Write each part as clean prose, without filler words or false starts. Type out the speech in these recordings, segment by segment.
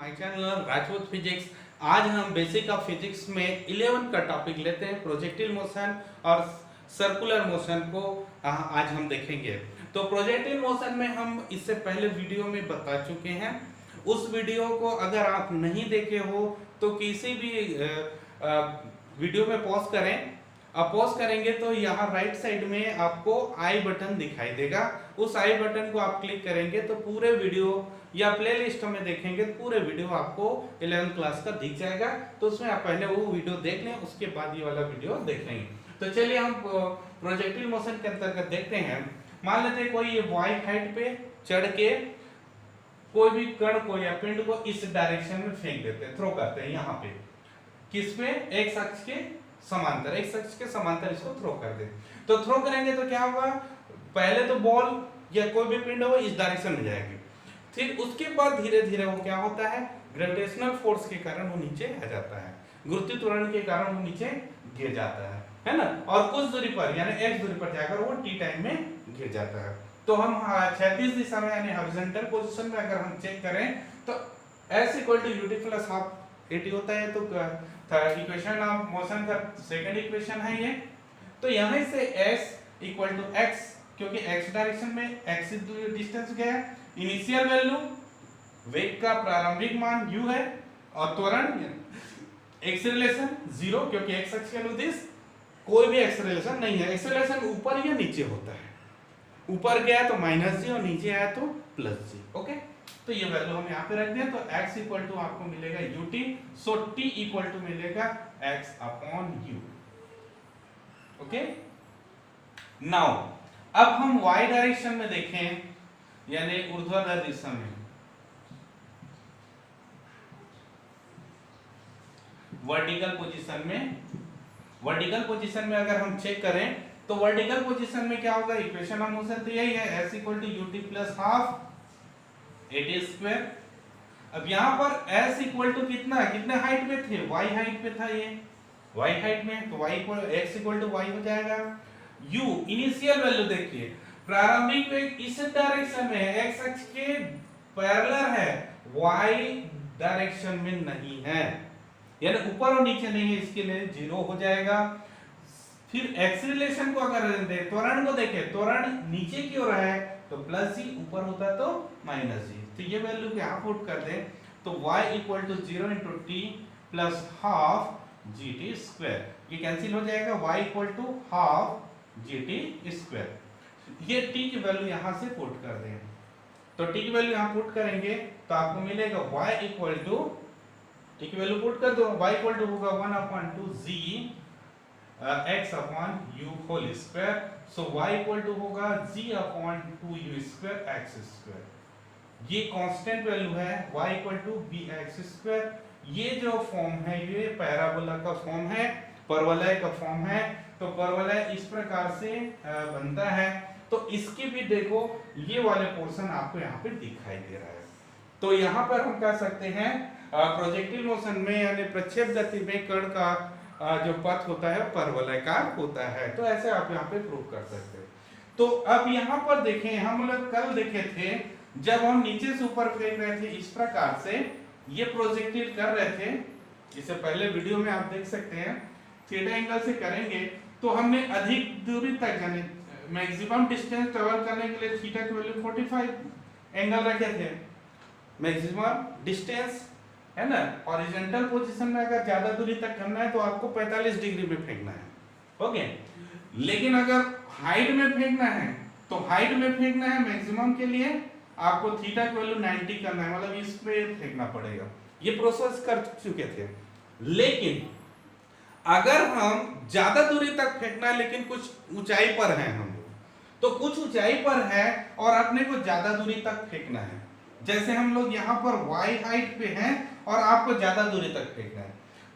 My channel Rajput physics. आज हम basic of physics में 11 का टॉपिक लेते हैं, प्रोजेक्टिल मोशन और सर्कुलर मोशन को आज हम देखेंगे। तो प्रोजेक्टिल मोशन में हम इससे पहले वीडियो में बता चुके हैं। उस वीडियो को अगर आप नहीं देखे हो तो किसी भी वीडियो में पॉज करें। अब पॉज करेंगे तो यहाँ राइट साइड में आपको आई बटन दिखाई देगा। उस आई बटन को आप क्लिक करेंगे तो पूरे वीडियो या प्लेलिस्ट में देखेंगे तो पूरे वीडियो आपको 11th क्लास का दिख जाएगा। तो उसमें आप पहले वो वीडियो देख लें, उसके बाद ये वाला वीडियो देख लेंगे। तो चलिए हम प्रोजेक्टिल मोशन के अंतर्गत देखते हैं। मान लेते हैं कोई वाई हाइट पे चढ़ के कोई भी कण को या पिंड को इस डायरेक्शन में फेंक देते हैं, थ्रो करते हैं। यहाँ पे किस पे? एक्स अक्ष के समांतर, एक्स अक्ष के समांतर इसको थ्रो कर दे। तो थ्रो करेंगे तो क्या होगा? पहले तो बॉल या कोई भी पिंड हो इस डायरेक्शन में जाएगी, फिर उसके बाद धीरे धीरे वो क्या होता है, ग्रेविटेशनल फोर्स के कारण वो नीचे आ जाता है, गुरुत्वीय त्वरण के कारण वो नीचे गिर जाता है ना। और कुछ दूरी पर यानी एक्स दूरी पर जाकर वो टी टाइम में गिर जाता है। तो हम क्षैतिज दिशा में यानी हॉरिजॉन्टल पोजीशन में अगर हम चेक करें तो s equal to ut plus half at होता है। तो इक्वेशन ऑफ मोशन का सेकंड इक्वेशन है ये। तो यहाँ से s इक्वल टू x, क्योंकि x डायरेक्शन में x डिस्टेंस क्या है, इनिशियल वैल्यू वेग का प्रारंभिक मान u है, और त्वरण एक्सेलरेशन 0, क्योंकि x अक्ष के अनुदिश कोई भी एक्सेलरेशन नहीं है। एक्सेलरेशन ऊपर या नीचे होता है, ऊपर गया तो -g और नीचे आया तो +g। ओके, तो ये वैल्यू हम यहाँ पे रख दिया। तो x इक्वल टू आपको मिलेगा ut, so t equal to मिलेगा x upon u। Okay, now अब हम y डायरेक्शन में देखें, यानी ऊर्ध्वाधर दिशा में, वर्टिकल पोजीशन में अगर हम चेक करें तो वर्टिकल पोजीशन में क्या होगा? इक्वेशन ऑफ मोशन तो यही है, s equal to ut plus half at square. अब यहाँ पर s इक्वल टू कितने हाइट पे थे? y हाइट पे था, ये y हाइट में, तो y equal x equal to y हो जाएगा। u इनिशियल वैल्यू देखिए, प्रारंभिक वेग इस डायरेक्शन में है, x अक्ष के पैरेलल है, y डायरेक्शन में नहीं है, यानी ऊपर और नीचे नहीं है, इसके लिए 0 हो जाएगा। फिर एक्सेलरेशन को अगर देखें, त्वरण को देखें, त्वरण नीचे की ओर है तो +g, ऊपर होता तो -g। तो ये वैल्यू यहाँ पुट कर दें तो y equal to 0 into T plus half gt square, ये कैंसिल हो जाएगा, y equal to half gt square. ये t की वैल्यू यहाँ से पुट कर दें, तो t की वैल्यू यहाँ पुट करेंगे तो आपको मिलेगा y इक्वल टू, t की वैल्यू पुट कर दो, y इक्वल टू होगा 1/2g x upon u whole square. So y equal to होगा g upon 2u square x square. ये कांस्टेंट वैल्यू है, y equal to bx square. ये जो form है ये पैराबोला का फॉर्म है, परवलय का फॉर्म है। तो परवलय इस प्रकार से बनता है। तो इसकी भी देखो, ये वाले पोर्शन आपको यहाँ पे दिखाई दे रहा है। तो यहाँ पर हम कह सकते हैं प्रोजेक्टिल मोशन में यानी प्रक्षेप गति में कण का जो पथ होता है परवलयकार होता है। तो ऐसे आप यहाँ पे प्रूव कर सकते हैं। तो अब यहाँ पर देखें, हम लोग कल देखे थे जब हम नीचे से ऊपर फेंक रहे थे, इस प्रकार से ये प्रोजेक्टिल कर रहे थे, इससे पहले वीडियो में आप देख सकते हैं, थीटा एंगल से करेंगे तो हमने अधिक दूरी तक यानी मैक्सिमम डिस्टेंस ट्रेवल करने के लिए थीटा की वैल्यू 45 एंगल रखे थे, मैक्सिमम डिस्टेंस है ना। हॉरिजॉन्टल पोजीशन में अगर ज्यादा दूरी तक करना है तो आपको 45 डिग्री में फेंकना है। ओके, लेकिन अगर हाइट में फेंकना है तो हाइट में फेंकना है मैक्सिमम के लिए आपको थीटा की वैल्यू 90 करना है, मतलब इस पे फेंकना पड़ेगा। ये प्रोसेस कर चुके थे। लेकिन अगर हम ज्यादा दूरी तक फेंकना है लेकिन कुछ ऊंचाई पर हैं हम लोग, तो कुछ ऊंचाई पर है और अपने को ज्यादा दूरी तक फेंकना है, जैसे हम लोग यहाँ पर y हाइट पे हैं और आपको ज्यादा दूरी तक फेंकना है,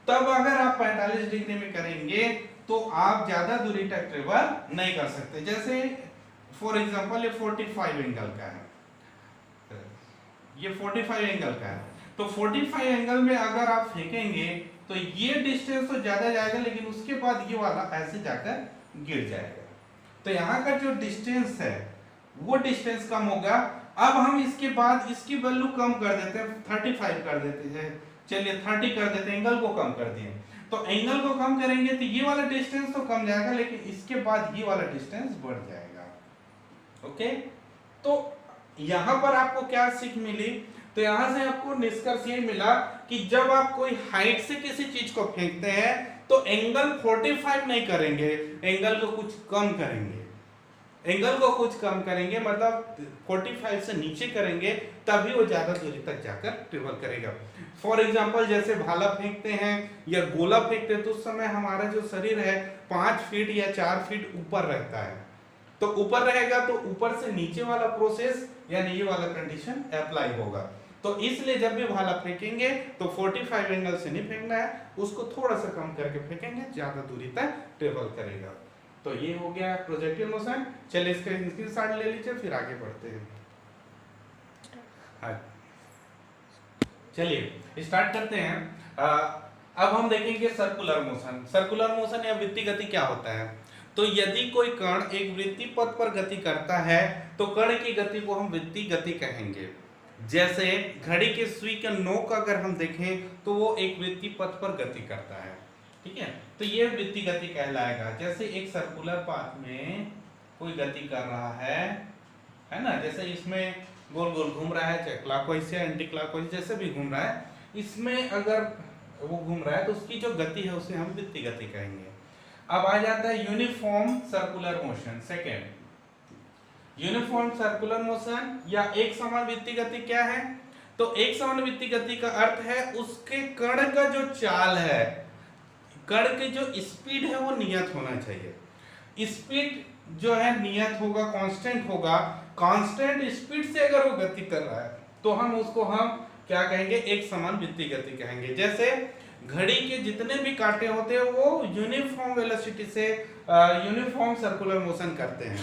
तब अगर आप 45 डिग्री में करेंगे तो आप ज्यादा दूरी तक ट्रेवल नहीं कर सकते। जैसे फॉर एग्जांपल ये 45 एंगल का है, ये 45 एंगल का है, तो 45 एंगल में अगर आप फेंकेंगे तो ये डिस्टेंस तो ज्यादा जाएगा, लेकिन उसके बाद ये वाला ऐसे जाकर गिर जाएगा। तो यहाँ का जो डिस्टेंस है वो डिस्टेंस कम होगा, अब हम इसके बाद इसकी वैल्यू कम कर देते हैं, 35 कर देते हैं, चलिए 30 कर देते हैं, एंगल को कम कर दिए। तो एंगल को कम करेंगे तो ये वाला डिस्टेंस तो कम जाएगा, लेकिन इसके बाद ये वाला डिस्टेंस बढ़ जाएगा। ओके, तो यहां पर आपको क्या सीख मिली? तो यहां से आपको निष्कर्ष ये मिला कि जब आप कोई हाइट से किसी चीज को फेंकते हैं तो एंगल 45 नहीं करेंगे, एंगल को कुछ कम करेंगे, एंगल को कुछ कम करेंगे, मतलब 45 से नीचे करेंगे, तभी वो ज्यादा दूरी तक जाकर ट्रेवल करेगा। फॉर एग्जांपल जैसे भाला फेंकते हैं या गोला फेंकते हैं तो उस समय हमारा जो शरीर है 5 फीट या 4 फीट ऊपर रहता है, तो ऊपर रहेगा तो ऊपर से नीचे वाला प्रोसेस यानी ये वाला कंडीशन अप्लाई होगा। तो इसलिए जब भी भाला फेंकेंगे तो 45 एंगल से नहीं फेंकना है, उसको थोड़ा सा कम करके फेंकेंगे, ज्यादा दूरी तक ट्रेवल करेगा। तो ये हो गया प्रोजेक्टिल मोशन। चलिए इसका स्क्रीनशॉट ले लीजिए, फिर आगे बढ़ते हैं। हाँ, चलिए स्टार्ट करते हैं। अब हम देखेंगे सर्कुलर मोशन। सर्कुलर मोशन या वृत्तीय गति क्या होता है? तो यदि कोई कण एक वृत्तीय पथ पर गति करता है तो कण की गति को हम वृत्तीय गति कहेंगे। जैसे घड़ी के सुई के नोक अगर हम देखें तो वो एक वृत्तीय पथ पर गति करता है, ठीक है, तो ये वृत्तीय गति कहलाएगा। जैसे एक सर्कुलर पाथ में कोई गति कर रहा है ना, जैसे इसमें गोल गोल घूम रहा है, चाहे क्लॉकवाइज या एंटी क्लॉकवाइज जैसे भी घूम रहा है, इसमें अगर वो घूम रहा है तो उसकी जो गति है उसे हम वृत्तीय गति कहेंगे। अब आ जाता है uniform circular motion. Second, uniform circular motion या एक समान वृत्तीय गति क्या है? तो एक समान वृत्तीय गति का अर्थ है उसके कण का जो चाल है, कण के जो स्पीड है वो नियत होना चाहिए। स्पीड जो है नियत होगा, कांस्टेंट होगा। कांस्टेंट स्पीड से अगर वो गति कर रहा है तो हम क्या कहेंगे? एक समान वृत्तीय गति कहेंगे। जैसे घड़ी के जितने भी कांटे होते हैं वो यूनिफॉर्म वेलोसिटी से यूनिफॉर्म सर्कुलर मोशन करते हैं,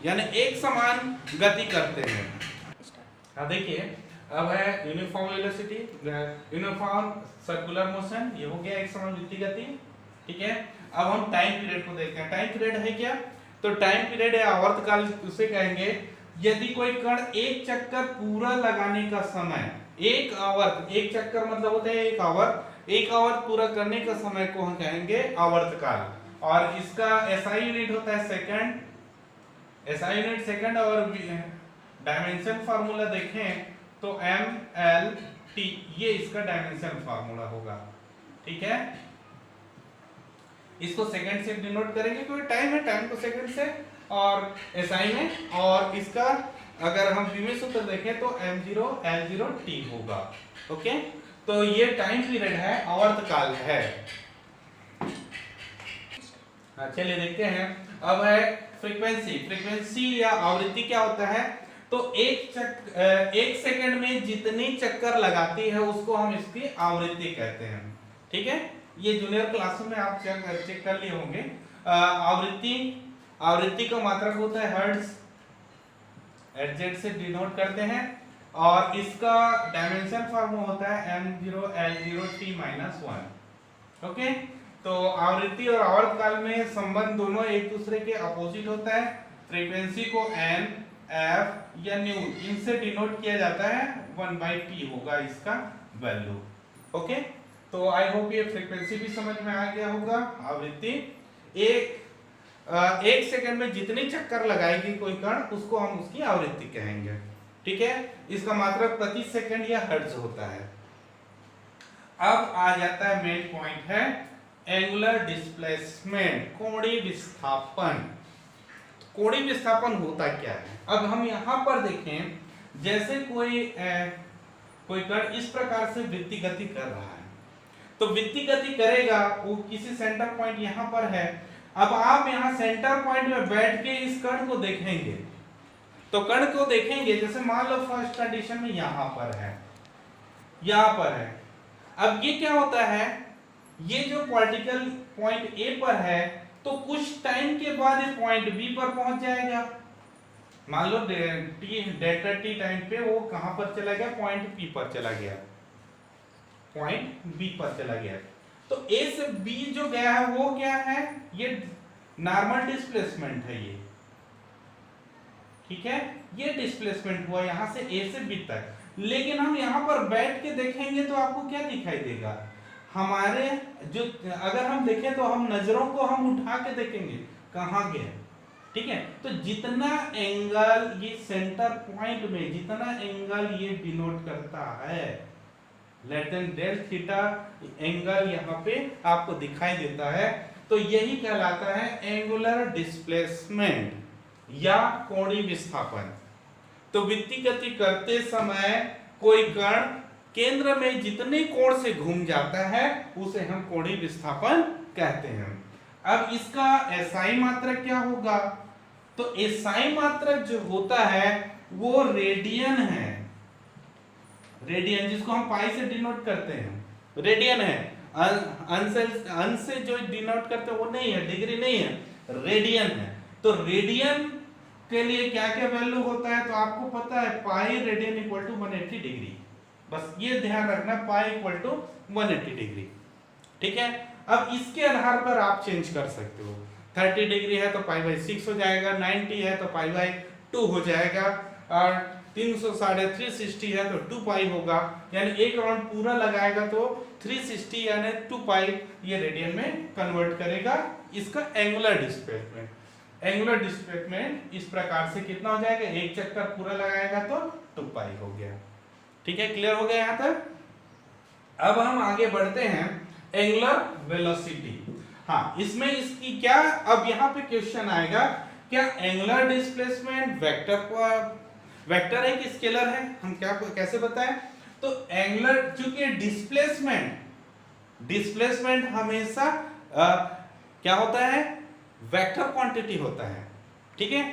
यानी एक समान गति करते हैं। हाँ देखिए, अब है uniform velocity, uniform circular motion, ये हो गया एक समान वृत्तीय गति, ठीक है। अब हम टाइम पीरियड को देखते हैं। टाइम पीरियड है क्या? तो टाइम पीरियड है आवर्तकाल, उसे कहेंगे यदि कोई कण एक चक्कर पूरा लगाने का समय, एक आवर्त, एक चक्कर मतलब होता है एक आवर्त, एक आवर्त पूरा करने का समय को हम कहेंगे आवर्तकाल। और इसका एसआई यूनिट होता है सेकंड, एसआई यूनिट सेकंड। और डायमेंशन फार्मूला देखें तो ml/t, ये इसका डायमेंशन फार्मूला होगा, ठीक है। इसको सेकंड से डिनोट करेंगे क्योंकि टाइम है, टाइम को सेकंड से, और एसआई में, और इसका अगर हम विमेय सूत्र देखें तो m0l0t होगा। ओके, तो ये टाइम पीरियड है, आवर्तकाल है। चलिए देखते हैं। अब है फ्रीक्वेंसी। फ्रीक्वेंसी या आवृत्ति क्या होता है? तो एक सेकंड में जितनी चक्कर लगाती है उसको हम इसकी आवृत्ति कहते हैं, ठीक है। ये जूनियर क्लासों में आप चेक कर लिए होंगे। आवृत्ति का मात्रक होता है हर्ट्ज, एच से डिनोट करते हैं, और इसका डायमेंशन फार्मूला होता है m0l0t-1। ओके, तो आवृत्ति और आवर्तकाल में संबंध दोनों एक दूसरे के अपोजिट होता है। फ्रीक्वेंसी को n, f या न्यू इनसे डिनोट किया जाता है, 1/t होगा इसका वैल्यू। ओके, तो आई होप ये फ्रीक्वेंसी भी समझ में आ गया होगा। आवृत्ति एक सेकंड में जितनी चक्कर लगाएगी कोई कण उसको हम उसकी आवृत्ति कहेंगे, ठीक है। इसका मात्रक प्रति सेकंड या हर्ट्ज होता है। अब आ जाता है मेन पॉइंट है एंगुलर डिस्प्लेसमेंट, कोणीय विस्थापन। कोणीय विस्थापन होता क्या है? अब हम यहां पर देखें, जैसे कोई कण इस प्रकार से वृत्तीय गति कर रहा है, तो वृत्तीय गति करेगा, वो किसी सेंटर पॉइंट यहां पर है। अब आप यहां सेंटर पॉइंट में बैठ के इस कण को देखेंगे, तो कण को देखेंगे, जैसे मान लो फर्स्ट कंडीशन में यहां पर है, यहां पर है। अब ये क्या होता है, ये जो पार्टिकल पॉइंट ए पर है तो कुछ टाइम के बाद ये पॉइंट बी पर पहुंच जाएगा। मान लो डेल्टा टी टाइम पे वो कहां पर चला गया? पॉइंट पी पर चला गया, पॉइंट बी पर चला गया। तो ए से बी जो गया है वो क्या है? ये नॉर्मल डिस्प्लेसमेंट है ये, ठीक है, ये डिस्प्लेसमेंट हुआ यहाँ से ए से बी तक। लेकिन हम यहाँ पर बैठ के देखेंगे तो आपको क्या दिखाई देगा, हमारे जो अगर हम देखें तो हम नजरों को हम उठा के देखेंगे कहाँ गए, ठीक है। तो जितना एंगल ये सेंटर पॉइंट में जितना एंगल ये डिनोट करता है let then del theta angle यहाँ पे आपको दिखाई देता है, तो यही कहलाता है एंगुलर डिस्प्लेसमेंट या कोणीय विस्थापन। तो वृत्तीय गति करते समय कोई कण केंद्र में जितने कोण से घूम जाता है उसे हम कोणीय विस्थापन कहते हैं। अब इसका एसआई मात्रक क्या होगा, तो एसआई मात्रक जो होता है वो रेडियन है, रेडियन जिसको हम पाई से डिनोट करते हैं रेडियन है। अंश से जो डिनोट करते हैं वो नहीं है, डिग्री नहीं है, रेडियन है। तो रेडियन के लिए क्या क्या वैल्यू होता है, तो आपको पता है pi radian equal to 180 degree, बस ये ध्यान रखना पाई इक्वल टू 180 डिग्री, ठीक है। अब इसके आधार पर आप चेंज कर सकते हो, 30 डिग्री है तो पाई बाई 6 हो जाएगा, 90 है तो पाई बाई 2 हो जाएगा, और 360 है तो 2 पाई होगा, यानी एक राउंड पूरा लगाएगा तो 360 यानी 2 पाई ये रेडियन में कन्वर्ट करेगा। इसका एंगुलर डिस्प्लेसमेंट, एंगुलर डिस्प्लेसमेंट इस प्रकार से कितना हो जाएगा, एक चक्कर पूरा लगाएगा तो 2 पाई हो गया, ठीक है। क्लियर हो गया यहाँ तक। अब हम आगे बढ़ते हैं एंगुलर वेलोसिटी। हाँ, इसमें इसकी क्या, अब यहाँ पे क्वेश्चन आएगा क्या एंगुलर डिस्प्लेसमेंट वेक्टर है कि स्केलर है, हम क्या कैसे बताएं। तो एंगुलर चूंकि डिस्प्लेसमेंट हमेशा क्या होता है, वेक्टर क्वांटिटी होता है, ठीक है।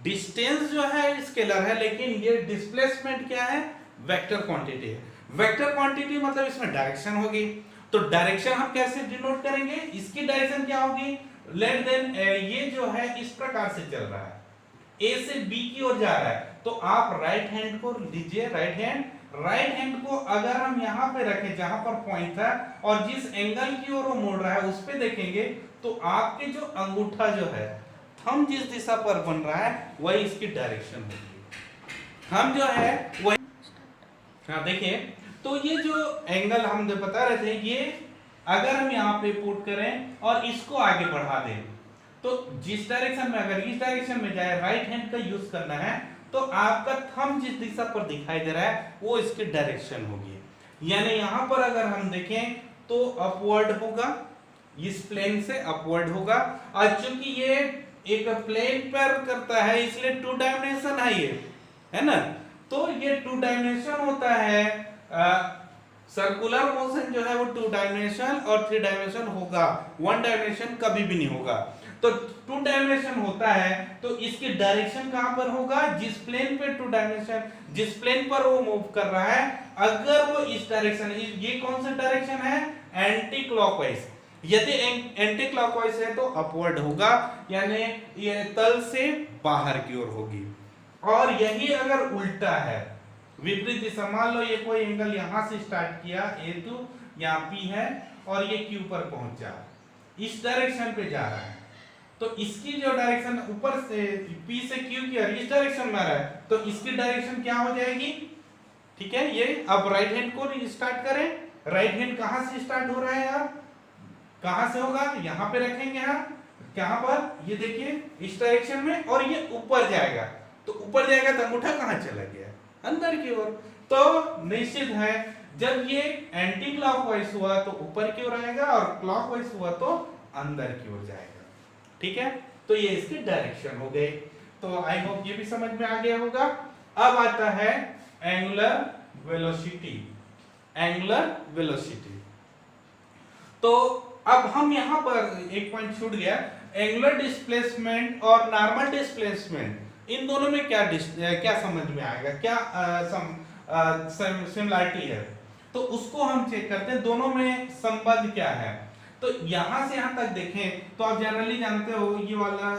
डिस्टेंस जो है स्केलर है लेकिन ये डिस्प्लेसमेंट क्या है, वेक्टर क्वांटिटी है। वेक्टर क्वांटिटी मतलब इसमें डायरेक्शन होगी, तो डायरेक्शन हम कैसे डिनोट करेंगे, इसकी डायरेक्शन क्या होगी, लेट देन ये जो है इस प्रकार से चल रहा है, ए से बी की ओर जा रहा है, तो आप राइट हैंड को लीजिए, राइट हैंड को अगर हम यहाँ पे रखें जहां पर पॉइंट है और जिस एंगल की ओर वो मोड़ रहा है उस पे देखेंगे तो आपके जो अंगूठा जो है थंब जिस दिशा पर बन रहा है वही इसकी डायरेक्शन होगी, हम जो है वही। हाँ देखिए, तो ये जो एंगल हम जो बता रहे थे ये अगर हम यहाँ पे पुट करें और इसको आगे बढ़ा दें तो जिस डायरेक्शन में, अगर इस डायरेक्शन में जाए राइट हैंड का यूज करना है तो आपका थंब जिस दिशा पर दिखाई दे रहा है वो इसकी डायरेक्शन होगी। यानी यहां पर अगर हम देखें तो अपवर्ड होगा, इस प्लेन से अपवर्ड होगा, और चूंकि ये एक प्लेन पर करता है इसलिए 2 डायमेंशन है ये, है ना। तो ये 2 डायमेंशन होता है, सर्कुलर मोशन जो है वो 2 डायमेंशन और 3 डायमेंशन होगा, 1 डायमेंशन कभी भी नहीं होगा। तो 2 डायमेंशन होता है तो इसकी डायरेक्शन कहां पर होगा, जिस प्लेन पे 2 डायमेंशन, जिस प्लेन पर वो मूव कर रहा है अगर वो इस डायरेक्शन, ये कौन सा डायरेक्शन है, एंटी क्लॉकवाइज। यदि एंटी क्लॉकवाइज है तो अपवर्ड होगा, यानी ये तल से बाहर की ओर होगी। और यही अगर उल्टा है, विपरीत दिशा, मान लो ये कोई एंगल यहां से स्टार्ट किया A2, यहाँ P है और ये Q पर पहुंचा, इस डायरेक्शन पे जा रहा है, तो इसकी जो डायरेक्शन ऊपर से P से Q की इस डायरेक्शन में आ रहा है तो इसकी डायरेक्शन क्या हो जाएगी, ठीक है। ये अब राइट हैंड को स्टार्ट करें, राइट हैंड कहां से स्टार्ट हो रहा है यार, कहां से होगा, यहां पे रखेंगे हम, कहां पर, ये देखिए इस डायरेक्शन में, और ये ऊपर जाएगा, तो ऊपर जाएगा तो अंगूठा कहां चला गया, अंदर की ओर। तो निश्चित है जब ये एंटी क्लॉकवाइज हुआ तो ऊपर की ओर आएगा और क्लॉकवाइज हुआ तो अंदर की ओर जाएगा, ठीक है। तो ये इसकी डायरेक्शन हो गई। तो आई होप ये भी समझ में आ गया होगा। अब आता है एंगुलर वेलोसिटी, एंगुलर वेलोसिटी। तो अब हम यहां पर एक पॉइंट छूट गया, एंगुलर डिस्प्लेसमेंट और नॉर्मल डिस्प्लेसमेंट, इन दोनों में क्या समझ में आएगा, क्या सिमिलरिटी है, तो उसको हम चेक करते हैं, दोनों में संबंध क्या है। तो यहां से यहां तक देखें तो आप जनरली जानते हो ये वाला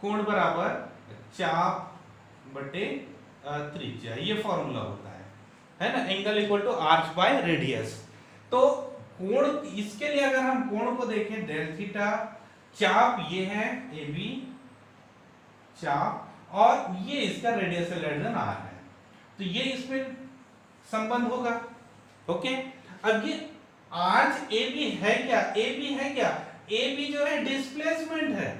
कोण बराबर चाप बटे त्रिज्या, ये फॉर्मूला होता है ना, angle equal to arc by radius. तो कोण, इसके लिए अगर हम कोण को देखें डेल थीटा, चाप ये है AB चाप, और ये इसका रेडियस से लेस देन आर है, तो ये इसमें संबंध होगा। ओके, अब ये आज ए बी है क्या, ए बी है क्या, ए बी जो है डिस्प्लेसमेंट है,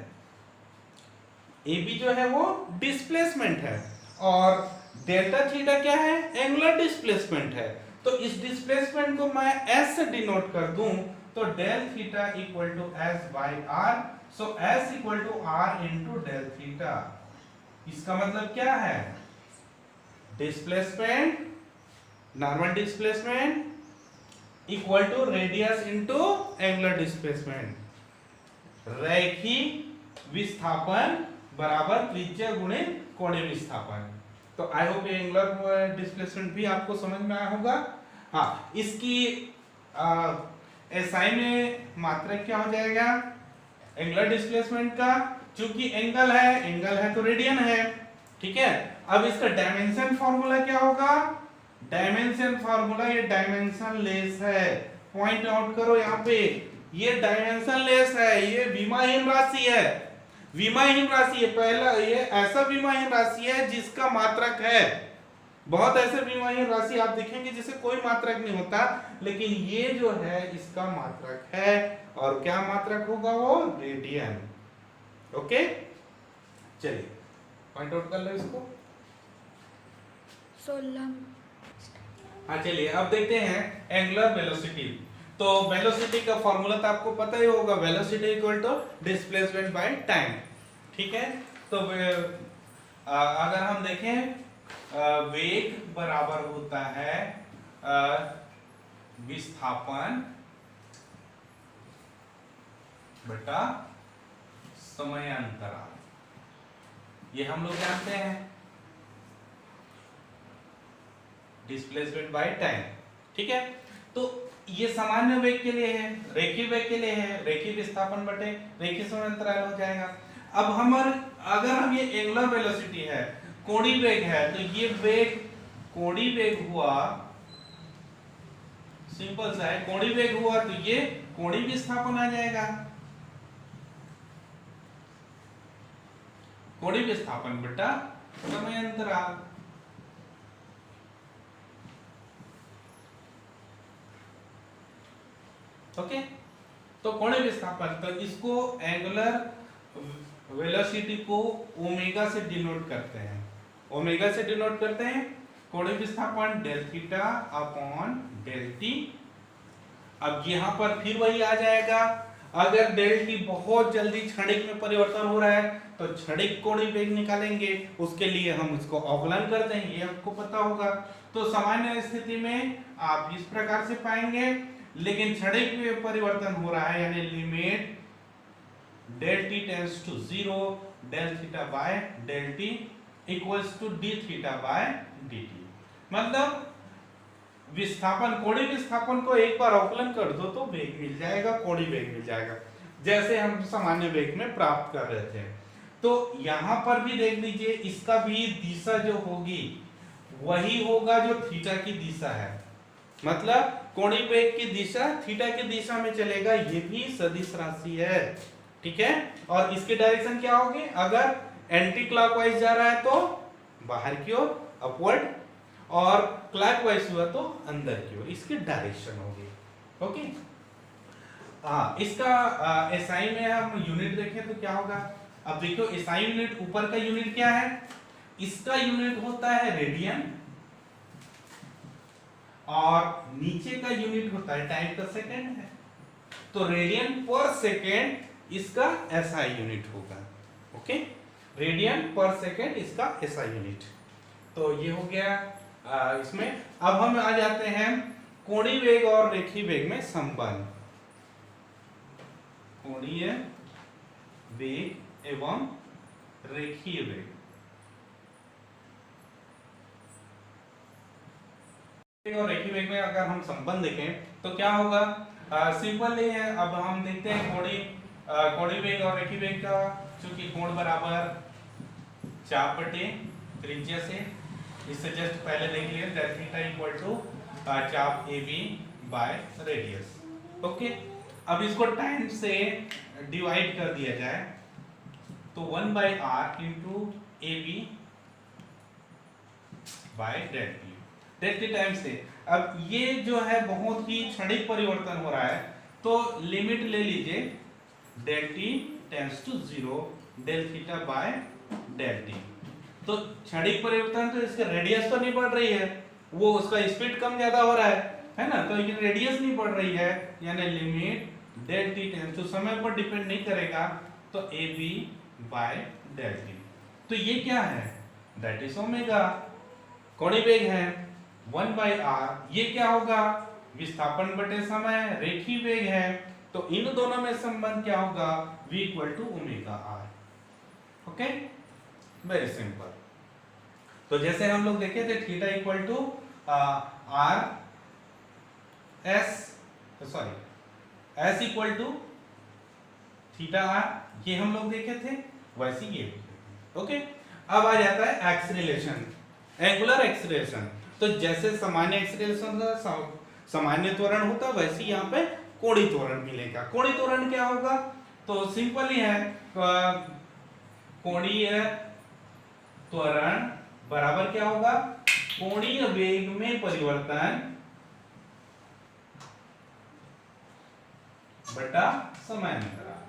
ए बी जो है वो डिस्प्लेसमेंट है, और डेल्टा थीटा क्या है, एंगुलर डिस्प्लेसमेंट है। तो इस डिस्प्लेसमेंट को मैं एस से डिनोट कर दूं तो del theta equal to S by R, so S equal to R into del theta. इसका मतलब क्या है, displacement, normal displacement equal to radius into angular displacement, रैखिक विस्थापन बराबर त्रिज्या गुणित कोणीय विस्थापन। तो आई होप ये एंगुलर डिस्प्लेसमेंट भी आपको समझ में आया होगा। हाँ, इसकी एसआई में मात्रक क्या हो जाएगा, एंगुलर डिस्प्लेसमेंट का, चूंकि एंगल है तो रेडियन है, ठीक है। अब इसका डायमेंशन फार्मूला क्या होगा, डायमेंशन फार्मूला, ये डायमेंशन लेस है, पॉइंट आउट करो यहाँ पे, ये डायमेंशन लेस है, ये विमाहीन राशि है, विमाहीन राशि है। पहला ये ऐसा विमाहीन राशि है जिसका मात्रक है, बहुत ऐसे विमाहीन राशि आप देखेंगे जिसे कोई मात्रक नहीं होता, लेकिन ये जो है इसका मात्रक है, और क्या मात्रक होगा वो, रेडियन। ओके, चलिए पॉइंट आउट कर लो इसको। 16। हाँ चलिए अब देखते हैं एंगुलर वेलोसिटी। तो वेलोसिटी का फॉर्मूला तो आपको पता ही होगा, velocity equal to displacement by time, ठीक है। तो अगर हम देखें वेग बराबर होता है विस्थापन बटा समयांतराल, ये हम लोग जानते हैं, डिस्प्लेसमेंट बाय टाइम, ठीक है। तो ये सामान्य वेग के लिए है, रेखीय वेग के लिए है, रेखीय विस्थापन बटे रेखीय समयांतराल हो जाएगा। अब अगर हम ये एंगुलर वेलोसिटी है, कोणीय वेग है, तो ये वेग कोणीय वेग हुआ, सिंपल सा है, कोणीय वेग हुआ तो ये कोणीय विस्थापन आ जाएगा, कोणीय विस्थापन बटा समयांतराल। ओके, तो कोणीय विस्थापन, तो इसको एंगुलर वेलोसिटी को ओमेगा से डिनोट करते हैं, ओमेगा से डिनोट करते हैं कोणीय विस्थापन del theta upon del T. अब यहां पर फिर वही आ जाएगा, अगर डेल टी बहुत जल्दी क्षणिक में परिवर्तन हो रहा है तो क्षणिक कोणीय वेग निकालेंगे, उसके लिए हम इसको अवकलन करते हैं, ये आपको पता होगा। तो सामान्य स्थिति में आप इस प्रकार से पाएंगे, लेकिन क्षणिक में परिवर्तन हो रहा है, यानी limit del T tends to 0, del theta by del T equals to D theta by D T. मतलब विस्थापन, कोणीय विस्थापन को एक बार अवकलन कर दो तो वेग मिल जाएगा, कोणीय वेग मिल जाएगा, जैसे हम सामान्य वेग में प्राप्त कर रहे थे। तो यहां पर भी देख लीजिए, इसका भी दिशा जो होगी वही होगा जो थीटा की दिशा है, मतलब कोणीय वेग की दिशा थीटा की दिशा में चलेगा, ये भी सदिश राशि है, ठीक है। और इसकी डायरेक्शन क्या होगी, अगर एंटी क्लॉकवाइज जा रहा है तो बाहर की ओर अपवर्ड, और क्लॉकवाइज हुआ तो अंदर की ओर, इसकी डायरेक्शन होगी। ओके, हाँ, इसका एसआई में हम यूनिट देखें तो क्या होगा। अब देखो एसआई यूनिट, ऊपर का यूनिट क्या है, इसका यूनिट होता है रेडियन, और नीचे का यूनिट होता है टाइम का सेकंड है, तो रेडियन पर सेकंड इसका एसआई यूनिट होगा। ओके, रेडियन पर सेकंड इसका एसआई यूनिट। तो ये हो गया इसमें। अब हम आ जाते हैं कोणीय वेग और रेखीय वेग में संबंध। कोणीय वेग एवं रेखीय वेग, और रेखीय वेग में अगर हम संबंध देखें तो क्या होगा, सिंपल ही है। अब हम देखते हैं कोणीय वेग और रेखीय वेग का, चूंकि कोण बराबर चाप बटे त्रिज्या से, इससे जस्ट पहले देख लिया डेल थीटा इक्वल टू चाप A B by radius. Okay, अब इसको टाइम से डिवाइड कर दिया जाए तो 1 by R into A B by del T time से। अब ये जो है बहुत ही क्षणिक परिवर्तन हो रहा है, तो लिमिट ले लीजिए del T tends to 0 del theta by del T. तो क्षणिक परिवर्तन तो इसके रेडियस तो नहीं बढ़ रही है, वो उसका स्पीड कम ज्यादा हो रहा है ना, तो ये रेडियस नहीं बढ़ रही है, यानी limit del T tends to समय पर डिपेंड नहीं करेगा, तो A B by del T. तो ये क्या है, दैट इज ओमेगा, कोणीय वेग है 1/r। ये क्या होगा, विस्थापन बटे समय, रेखीय वेग है, तो इन दोनों में संबंध क्या होगा, v equal to omega r। Okay, very simple. तो जैसे हम लोग देखे थे theta equal to r s, sorry s equal to theta r, ये हम लोग देखे थे, वैसे ये। ओके, अब आ जाता है एक्सीलरेशन, एंगुलर एक्सीलरेशन। तो जैसे सामान्य एक्सीलरेशन का सामान्य त्वरण होता है, वैसे यहाँ पे कोणीय त्वरण मिलेगा। कोणीय त्वरण क्या होगा, तो सिंपल ही है, कोणीय त्वरण बराबर क्या होगा, कोणीय वेग में परिवर्तन बटा समानांतराल।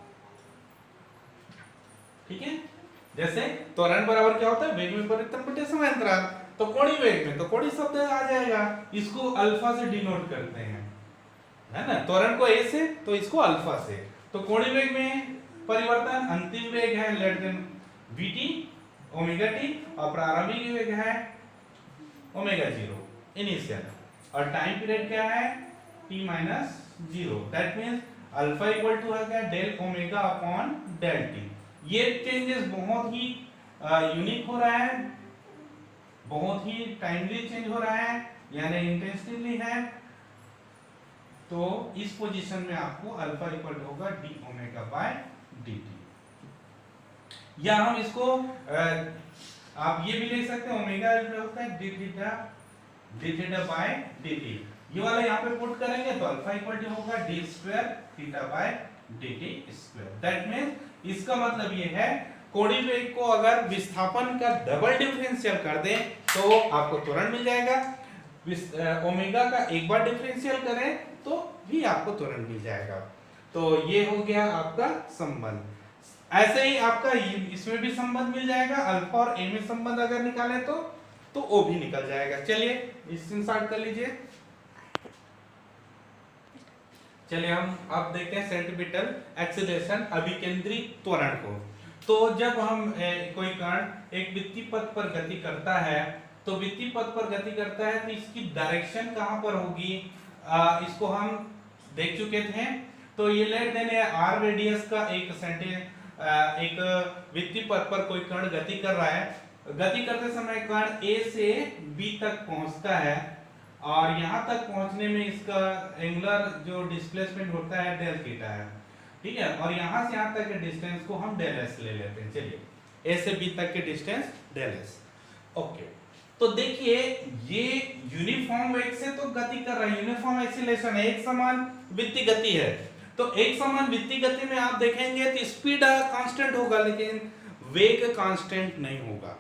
ठीक है, जैसे त्वरण बराबर क्या होता है, वेग में परिवर्तन बटे समानांतराल, तो कोणीय वेग में तो कोणीय शब्द आ जाएगा, इसको अल्फा से डिनोट करते हैं, है ना, त्वरण को ए से, तो इसको अल्फा से। तो कोणीय वेग में परिवर्तन अंतिम वेग है let then vt omega T, और प्रारंभिक वेग है ओमेगा 0 इनिशियल, और टाइम पीरियड क्या है t minus 0, that means alpha equal to है क्या, del omega upon del T. ये चेंजेस बहुत ही यूनिक हो रहा है, बहुत ही टाइमली चेंज हो रहा है, यानी इंटेंसिवली है। तो इस पोजीशन में आपको अल्फा इक्वल होगा D omega by D T, या हम इसको आप ये भी लिख सकते हैं, ओमेगा होता है D theta by D T. ये वाला यहाँ पे पुट करेंगे तो अल्फा इक्वल होगा D square theta by D T square. That means इसका मतलब ये है, कोणीय वेग को अगर विस्थापन का डबल डिफरेंशियल कर दें तो आपको त्वरण मिल जाएगा, ओमेगा का एक बार डिफरेंशियल करें तो भी आपको त्वरण मिल जाएगा। तो ये हो गया आपका संबंध। ऐसे ही आपका इसमें भी संबंध मिल जाएगा, अल्फा और ए में संबंध अगर निकालें तो ओ भी निकल जाएगा। चलिए इसको इंसर्ट कर लीजिए। चलिए हम अब देखते हैं सेंट्रीपिटल एक्सीलरेशन, अभिकेंद्री त्वरण को। तो जब हम कोई कण एक वृत्तीय पथ पर गति करता है, तो वृत्तीय पथ पर गति करता है तो इसकी डायरेक्शन कहां पर होगी, इसको हम देख चुके थे। तो ये लेट देने r रेडियस का एक वृत्तीय पथ पर कोई कण गति कर रहा है, गति करते समय कण a से b तक पहुंचता है, और यहां तक पहुंचने में इसका एंगुलर जो डिस्प्लेसमेंट होता है डेल थीटा है, ठीक है, और यहां से यहां तक के डिस्टेंस को हम डेल s ले लेते हैं। चलिए a से b तक के डिस्टेंस डेल s। ओके, तो देखिए ये यूनिफॉर्म वेग से तो गति कर रहा है, यूनिफॉर्म एक्सीलरेशन है, एक समान वृत्तीय गति है। तो एक समान वृत्तीय गति में आप देखेंगे तो स्पीड कांस्टेंट होगा, लेकिन वेग कांस्टेंट नहीं होगा।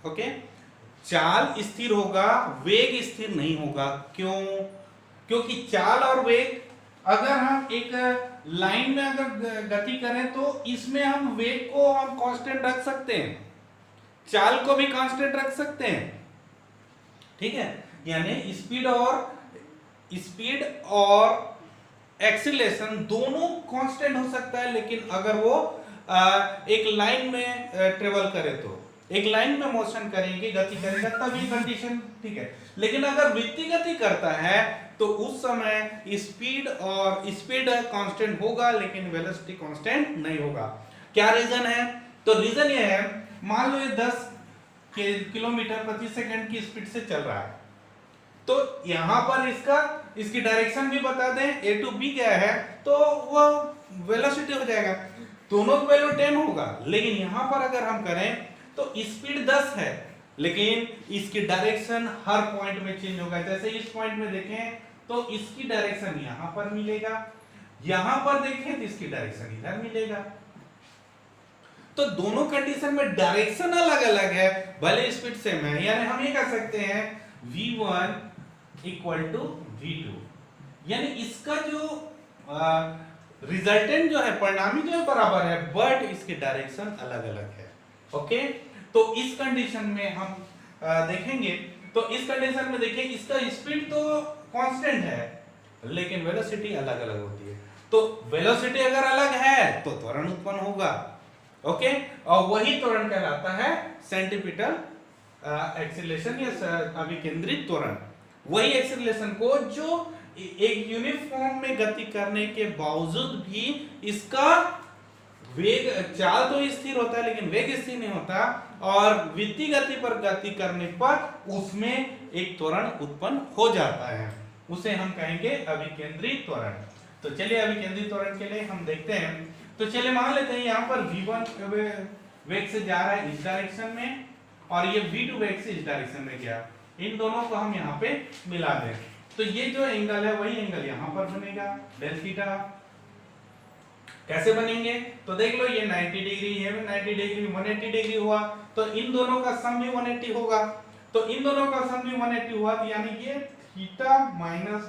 ओके, चाल स्थिर होगा, वेग स्थिर नहीं होगा। क्यों? क्योंकि चाल और वेग, अगर हम एक लाइन में अगर गति करें तो इसमें हम वेग को हम कांस्टेंट रख सकते हैं, चाल को भी कांस्टेंट रख सकते हैं, ठीक है, यानी स्पीड और एक्सीलरेशन दोनों कांस्टेंट हो सकता है। लेकिन अगर वो एक लाइन में ट्रेवल करे, तो एक लाइन में मोशन करेंगे, गति करेगा, तभी कंडीशन ठीक है। लेकिन अगर वृत्तीय गति करता है तो उस समय स्पीड कांस्टेंट होगा, लेकिन वेलोसिटी कांस्टेंट नहीं होगा। क्या रीजन है? तो रीजन ये है, मान लो ये 10 किलोमीटर प्रति सेकंड की स्पीड से चल रहा है, तो यहां पर इसकी डायरेक्शन भी बता दें, a टू b क्या है, तो वो वेलोसिटी हो जाएगा, दोनों की वैल्यू 10 होगा। लेकिन यहां पर अगर हम करें तो स्पीड 10 है, लेकिन इसकी डायरेक्शन हर पॉइंट में चेंज होगा। जैसे इस पॉइंट में देखें तो इसकी डायरेक्शन यहां पर मिलेगा, यहां पर देखें तो इसकी डायरेक्शन इधर मिलेगा। तो दोनों कंडीशन में डायरेक्शन अलग अलग है, भले स्पीड सेम है। यानी हम ये कह सकते हैं v1 इक्वल टू v2, यानी इसका जो रिजल्टेंट जो है, परिणामी जो है बराबर है, बट इसके डायरेक्शन अलग अलग है। ओके, तो इस कंडीशन में हम देखेंगे, तो इस कंडीशन में देखिए इसका स्पीड तो कांस्टेंट है लेकिन वेलोसिटी अलग अलग होती है। तो वेलोसिटी अगर अलग है तो त्वरण उत्पन्न होगा। ओके, और वही त्वरण कहलाता है सेंटीपिटल एक्सीलरेशन या अभिकेंद्रित त्वरण। वही एक्सीलरेशन को जो एक यूनिफॉर्म में गति करने के बावजूद भी इसका वेग, चाल तो स्थिर होता है लेकिन वेग स्थिर नहीं होता, और वृत्तीय गति पर गति करने पर उसमें एक त्वरण उत्पन्न हो जाता है, उसे हम कहेंगे अभिकेंद्रित त्वरण। तो चलिए अभिकेंद्रित त्वरण के लिए हम देखते हैं। तो चलिए मान लेते हैं यहाँ पर v1 वेग से जा रहा है इस डायरेक्शन में और ये v2 वेग से इस डायरेक्शन में गया, इन दोनों को हम यहाँ पे मिला दें तो ये जो एंगल है वही एंगल यहाँ पर बनेगा, डेल थीटा। कैसे बनेंगे तो देख लो, ये 90 डिग्री, ये 90 डिग्री, 180 डिग्री हुआ, तो इन दोनों का सम भी 180 होगा। तो इन दोनों का सम भी 180 हुआ, तो यानी ये theta minus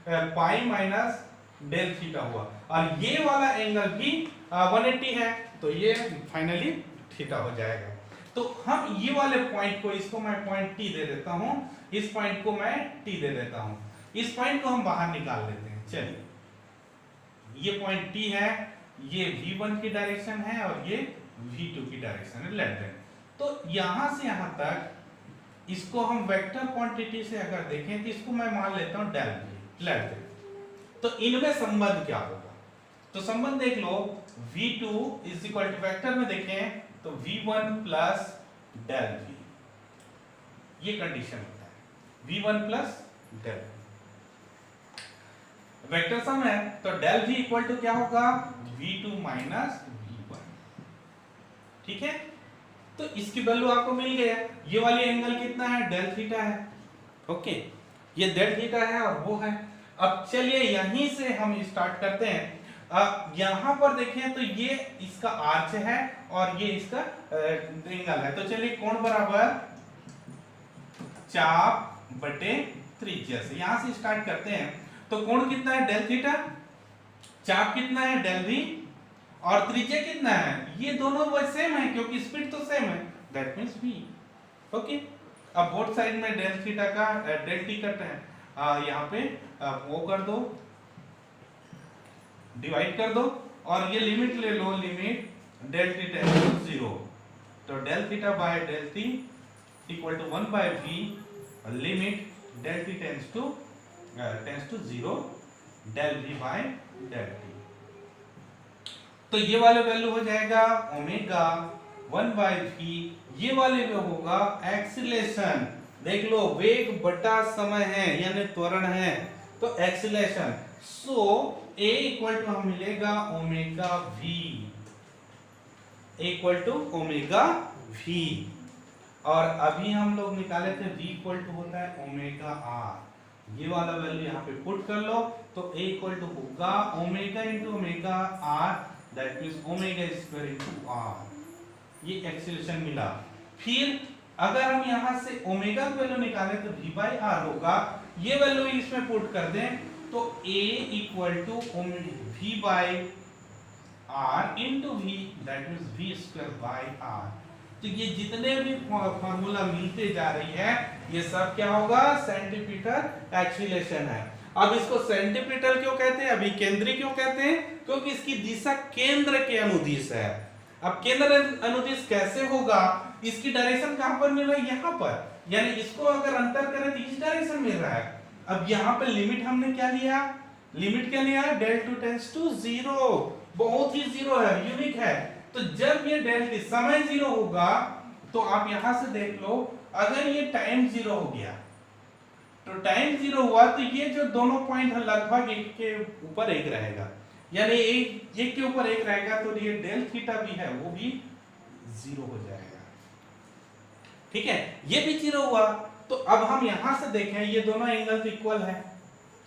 pi minus del theta हुआ, और ये वाला एंगल भी 180 है, तो ये फाइनली थीटा हो जाएगा। तो हम ये वाले पॉइंट को, इसको मैं पॉइंट टी दे देता हूं, इस पॉइंट को मैं टी दे देता हूं, इस पॉइंट को हम बाहर निकाल लेते हैं। चलिए, ये पॉइंट टी है, ये v1 की डायरेक्शन है और ये v2 की डायरेक्शन है, लेट दें। तो यहां से यहां तक इसको हम वेक्टर क्वांटिटी से अगर देखें तो इसको मैं मान लेता हूं डेल v, लेट दें। तो इनमें संबंध क्या होगा, तो संबंध देख लो, v2 is equal to, vector में देखें तो v1 प्लस डेल v, ये कंडीशन होता है, v1 plus del. Vector sum है तो डेल v इक्वल टू क्या होगा, v2 माइनस v1। ठीक है, तो इसकी वैल्यू आपको मिल गया। ये वाली एंगल कितना है, डेल थीटा है। ओके, ये डेल थीटा है और वो है। अब चलिए यहीं से हम स्टार्ट करते हैं। यहां पर देखें तो ये इसका आर्च है और ये इसका एंगल है। तो चलिए कोण बराबर चाप बटे त्रिज्या से यहां से स्टार्ट करते हैं। तो कोण कितना है, डेल थीटा, चाप कितना है, डेल v, और त्रिज्या कितना है, ये दोनों वो सेम है क्योंकि स्पीड तो सेम है, दैट मींस v। ओके, अब बोथ साइड में डेल थीटा का डेल t कट है, यहाँ पे वो कर दो, डिवाइड कर दो, और ये लिमिट ले लो, limit del t tends to 0, तो del theta by del t equal to 1 by v, limit del t tends to 0, del v by del t। तो ये वाले वैल्यू हो जाएगा ओमेगा 1 बाय v, ये वाले जो होगा एक्सीलरेशन, देख लो वेग बटा समय है यानी त्वरण है, तो acceleration. So a equal to हम मिलेगा omega v, equal to omega v, और अभी हम लोग निकाले थे v इक्वल टू होता है ओमेगा r, ये वाला वैल्यू यहाँ पे पुट कर लो, तो a इक्वल टू होगा omega into omega r, that means omega square into r, ये एक्सीलरेशन मिला। फिर अगर हम यहाँ से ओमेगा की वैल्यू निकालें तो v बाई r होगा, ये वैल्यू इसमें पुट कर दें तो a equal to v by r into v, that means v square by r। तो ये जितने भी फार्मूला मिलते जा रही है ये सब क्या होगा, सेंटीमीटर एक्सीलरेशन है। अब इसको सेंटीमीटर क्यों कहते हैं, अभिकेंद्री क्यों कहते हैं, क्योंकि इसकी दिशा केंद्र के अनुदिश है। अब केंद्र अनुदिश कैसे होगा, इसकी डायरेक्शन कहां पर मिल रहा है, यहाँ पर, यानी इसको अगर अंतर करें तो इस डायरेक्शन मिल रहा है। अब यहाँ पे लिमिट हमने क्या लिया, लिमिट क्या लिया, डेल टू टेंड्स टू 0, बहुत ही 0 है, यूनिक है। तो जब ये डेल t समय 0 होगा तो आप यहां से देख लो, अगर ये टाइम 0 हो गया तो टाइम 0 हुआ तो ये जो दोनों पॉइंट है लगभग एक के ऊपर एक रहेगा, यानी एक के ऊपर एक रहेगा, तो ये डेल थीटा भी है वो भी 0 हो जाएगा। ठीक है, ये भी 0 हुआ, तो अब हम यहां से देखें ये दोनों एंगल इक्वल है,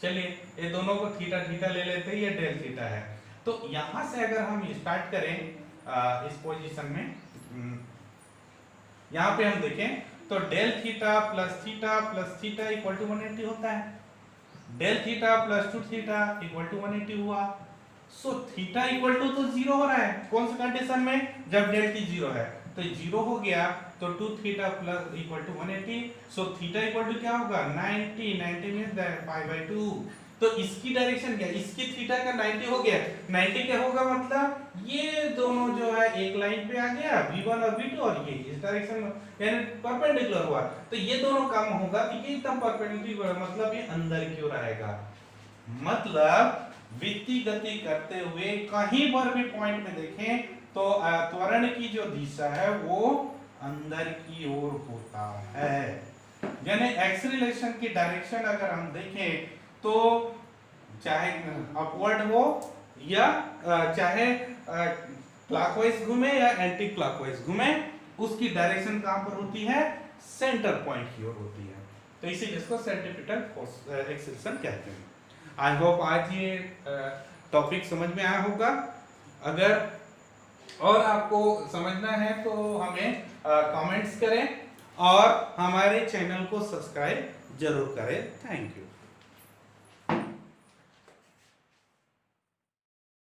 चलिए ये दोनों को थीटा थीटा ले लेते हैं, ये डेल थीटा है। तो यहां से अगर हम स्टार्ट करें इस पोजीशन में यहाँ पे हम देखें तो del theta plus theta equal to 180 होता है। Del theta plus 2 theta equal to 180 हुआ। सो थीटा इक्वल टू तो 0 हो रहा है कौन सी कंडीशन में, जब डेल टी 0 है तो 0 हो गया तो 2 theta plus equal to 180। So theta equal to क्या होगा 90 मींस दैट पाई बाय 2। तो इसकी डायरेक्शन क्या, इसकी थीटा का 90 हो गया, 90 क्या होगा मतलब ये दोनों जो है एक लाइन पे आ गया v1 और v2 और ये इस डायरेक्शन में यानी परपेंडिकुलर हुआ तो ये दोनों काम होगा कि ये एकदम परपेंडिकुलर मतलब ये अंदर क्यों रहेगा, मतलब वृत्तीय गति करते हुए कहीं पर भी पॉइंट में देखें तो त्वरण की जो दिशा है वो अंदर की ओर होता है। यानी एक्सीलरेशन की डायरेक्शन अगर हम देखें तो चाहे अपवर्ड हो या चाहे क्लॉकवाइज घूमे या एंटी क्लॉकवाइज घूमे उसकी डायरेक्शन कहां पर होती है, सेंटर पॉइंट की ओर होती है। तो इसीलिए इसको सेंट्रीपिटल एक्सीलरेशन कहते हैं। आई होप आज ये टॉपिक समझ में आया होगा। अगर और आपको समझना है तो हमें कमेंट्स करें और हमारे चैनल को सब्सक्राइब जरूर करें। Thank you.